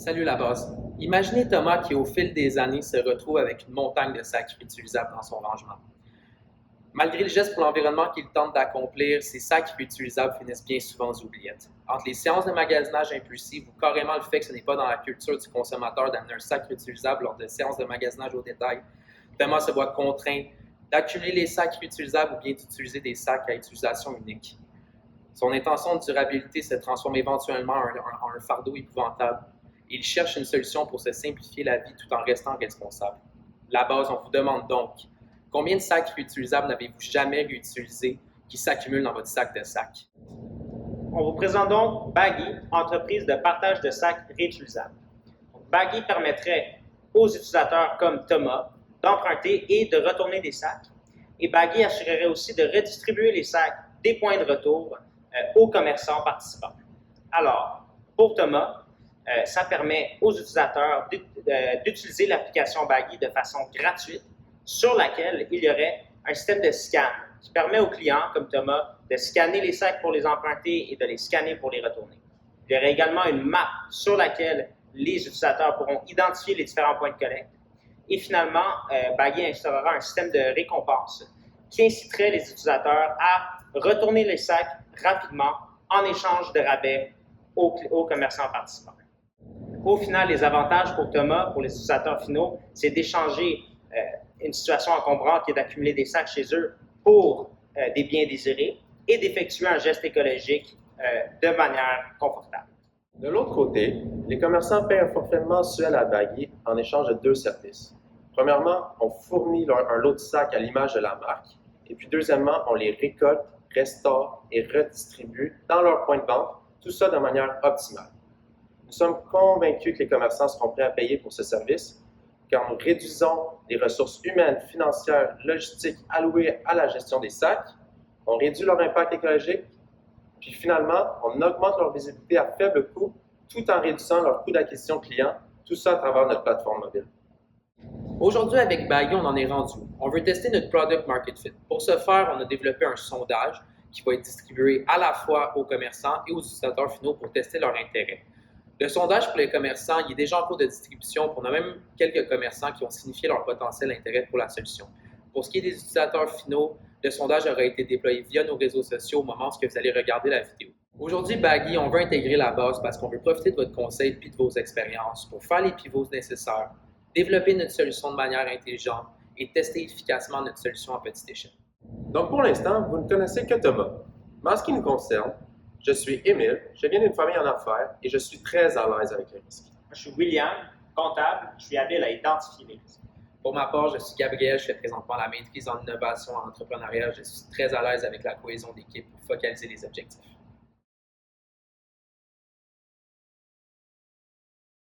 Salut la base. Imaginez Thomas qui, au fil des années, se retrouve avec une montagne de sacs réutilisables dans son rangement. Malgré le geste pour l'environnement qu'il tente d'accomplir, ces sacs réutilisables finissent bien souvent aux oubliettes. Entre les séances de magasinage impulsif ou carrément le fait que ce n'est pas dans la culture du consommateur d'amener un sac réutilisable lors de séances de magasinage au détail, Thomas se voit contraint d'accumuler les sacs réutilisables ou bien d'utiliser des sacs à utilisation unique. Son intention de durabilité se transforme éventuellement en un fardeau épouvantable. Il cherche une solution pour se simplifier la vie tout en restant responsable. La base, on vous demande donc, combien de sacs réutilisables n'avez-vous jamais réutilisés qui s'accumulent dans votre sac de sacs? On vous présente donc Baggy, entreprise de partage de sacs réutilisables. Baggy permettrait aux utilisateurs comme Thomas d'emprunter et de retourner des sacs. Et Baggy assurerait aussi de redistribuer les sacs des points de retour aux commerçants participants. Alors, pour Thomas, ça permet aux utilisateurs d'utiliser l'application Baggy de façon gratuite sur laquelle il y aurait un système de scan qui permet aux clients, comme Thomas, de scanner les sacs pour les emprunter et de les scanner pour les retourner. Il y aurait également une map sur laquelle les utilisateurs pourront identifier les différents points de collecte. Et finalement, Baggy instaurera un système de récompense qui inciterait les utilisateurs à retourner les sacs rapidement en échange de rabais aux commerçants participants. Au final, les avantages pour Thomas, pour les utilisateurs finaux, c'est d'échanger une situation encombrante qui est d'accumuler des sacs chez eux pour des biens désirés et d'effectuer un geste écologique de manière confortable. De l'autre côté, les commerçants paient un forfait mensuel à Baggy en échange de deux services. Premièrement, on fournit un lot de sacs à l'image de la marque. Et puis deuxièmement, on les récolte, restaure et redistribue dans leur point de vente, tout ça de manière optimale. Nous sommes convaincus que les commerçants seront prêts à payer pour ce service, car nous réduisons les ressources humaines, financières, logistiques allouées à la gestion des sacs, on réduit leur impact écologique, puis finalement, on augmente leur visibilité à faible coût, tout en réduisant leur coût d'acquisition client, tout ça à travers notre plateforme mobile. Aujourd'hui, avec Baggy, on en est rendu. On veut tester notre product market fit. Pour ce faire, on a développé un sondage qui va être distribué à la fois aux commerçants et aux utilisateurs finaux pour tester leur intérêt. Le sondage pour les commerçants, il est déjà en cours de distribution. On a même quelques commerçants qui ont signifié leur potentiel intérêt pour la solution. Pour ce qui est des utilisateurs finaux, le sondage aura été déployé via nos réseaux sociaux au moment où vous allez regarder la vidéo. Aujourd'hui, Baggy, on veut intégrer la base parce qu'on veut profiter de votre conseil et de vos expériences pour faire les pivots nécessaires, développer notre solution de manière intelligente et tester efficacement notre solution à petite échelle. Donc pour l'instant, vous ne connaissez que Thomas. Mais en ce qui nous concerne, je suis Émile, je viens d'une famille en affaires et je suis très à l'aise avec le risque. Je suis William, comptable, je suis habile à identifier les risques. Pour ma part, je suis Gabriel, je fais présentement la maîtrise en innovation en entrepreneuriat. Je suis très à l'aise avec la cohésion d'équipe pour focaliser les objectifs.